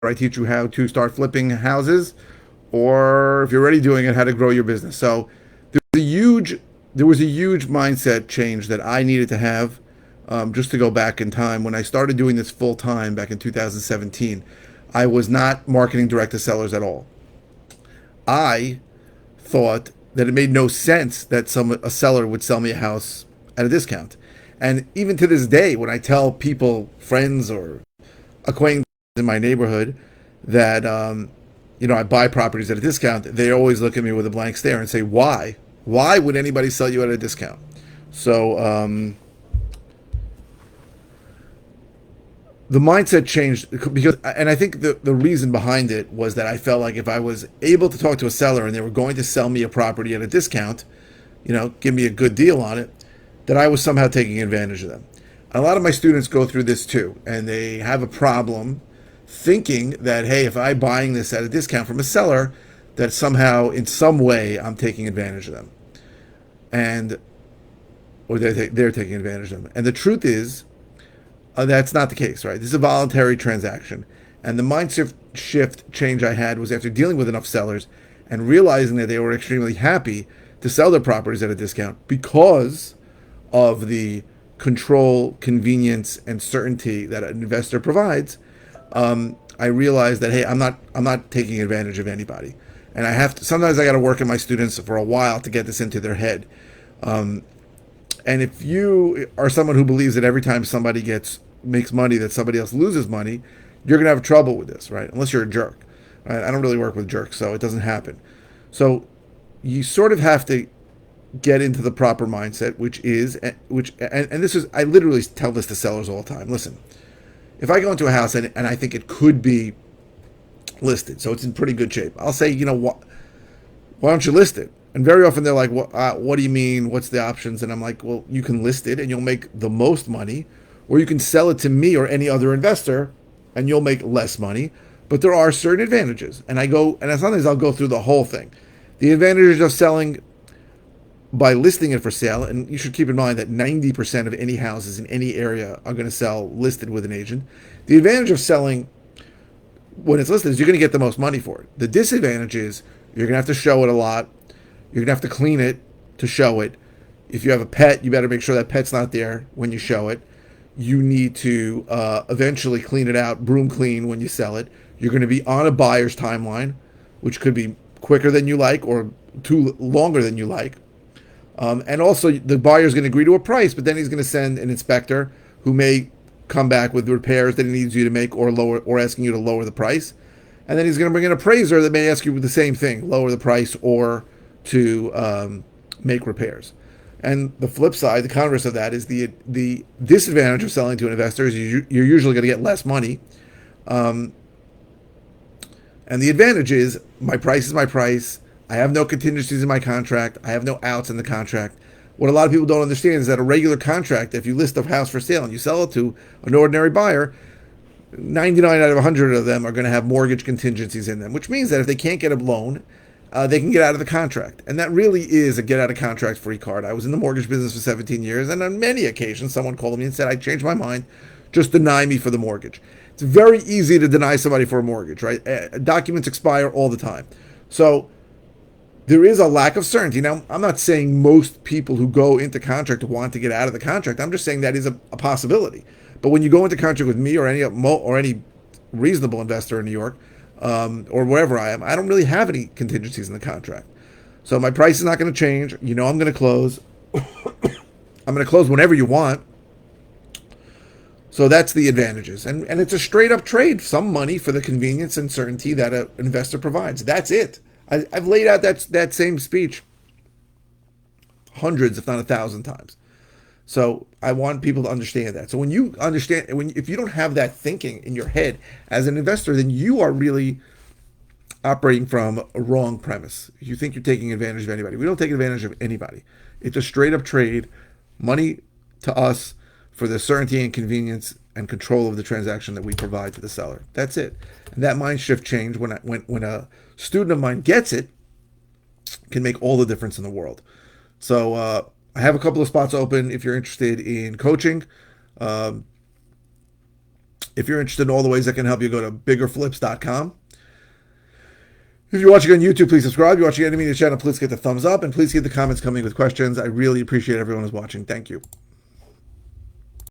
I teach you how to start flipping houses, or if you're already doing it, how to grow your business. So there was a huge, there was a huge mindset change that I needed to have, just to go back in time. When I started doing this full time back in 2017, I was not marketing direct to sellers at all. I thought that it made no sense that a seller would sell me a house at a discount. And even to this day, when I tell people, friends or acquaintances in my neighborhood that I buy properties at a discount, they always look at me with a blank stare and say, "Why? Why would anybody sell you at a discount?" So the mindset changed because, and I think the reason behind it was that I felt like if I was able to talk to a seller and they were going to sell me a property at a discount, give me a good deal on it, that I was somehow taking advantage of them. And a lot of my students go through this too, and they have a problem thinking that, hey, if I'm buying this at a discount from a seller, that somehow, in some way, I'm taking advantage of them, and or they're taking advantage of them. And the truth is, that's not the case, right? This is a voluntary transaction, and the mindset shift change I had was after dealing with enough sellers and realizing that they were extremely happy to sell their properties at a discount because of the control, convenience, and certainty that an investor provides. I realized that, hey, I'm not taking advantage of anybody, and I have to. Sometimes I got to work in my students for a while to get this into their head. And if you are someone who believes that every time somebody makes money, that somebody else loses money, you're gonna have trouble with this, right? Unless you're a jerk. Right? I don't really work with jerks, so it doesn't happen. So you sort of have to get into the proper mindset, and this is, I literally tell this to sellers all the time. Listen, if I go into a house and I think it could be listed, so it's in pretty good shape, I'll say, what, why don't you list it? And very often they're like, what do you mean? What's the options? And I'm like, well, you can list it and you'll make the most money, or you can sell it to me or any other investor and you'll make less money. But there are certain advantages. And sometimes I'll go through the whole thing. The advantages of selling by listing it for sale, and you should keep in mind that 90% of any houses in any area are going to sell listed with an agent. The advantage of selling when it's listed is you're going to get the most money for it. The disadvantage is you're going to have to show it a lot. You're going to have to clean it to show it. If you have a pet, you better make sure that pet's not there when you show it. You need to eventually clean it out, broom clean when you sell it. You're going to be on a buyer's timeline, which could be quicker than you like or too longer than you like. And also, the buyer's going to agree to a price, but then he's going to send an inspector who may come back with repairs that he needs you to make, or asking you to lower the price. And then he's going to bring an appraiser that may ask you the same thing, lower the price or to make repairs. And the flip side, the converse of that, is the disadvantage of selling to an investor is you're usually going to get less money. And the advantage is my price is my price. I have no contingencies in my contract. I have no outs in the contract. What a lot of people don't understand is that a regular contract, if you list a house for sale and you sell it to an ordinary buyer, 99 out of 100 of them are going to have mortgage contingencies in them, which means that if they can't get a loan, they can get out of the contract. And that really is a get out of contract free card. I was in the mortgage business for 17 years, and on many occasions, someone called me and said, I changed my mind, just deny me for the mortgage. It's very easy to deny somebody for a mortgage, right? Documents expire all the time. So there is a lack of certainty. Now, I'm not saying most people who go into contract want to get out of the contract. I'm just saying that is a possibility. But when you go into contract with me or any reasonable investor in New York, or wherever I am, I don't really have any contingencies in the contract. So my price is not going to change. I'm going to close. I'm going to close whenever you want. So that's the advantages. And it's a straight up trade. Some money for the convenience and certainty that an investor provides. That's it. I've laid out that same speech hundreds, if not 1,000 times. So I want people to understand that. So when you understand, if you don't have that thinking in your head as an investor, then you are really operating from a wrong premise. You think you're taking advantage of anybody. We don't take advantage of anybody. It's a straight up trade, money to us for the certainty and convenience and control of the transaction that we provide to the seller. That's it. And that mind shift change, when a student of mine gets it, can make all the difference in the world. So I have a couple of spots open if you're interested in coaching. If you're interested in all the ways that can help you, go to biggerflips.com. If you're watching on YouTube, please subscribe. If you're watching any media channel, please get the thumbs up, and please keep the comments coming with questions. I really appreciate everyone who's watching. Thank you.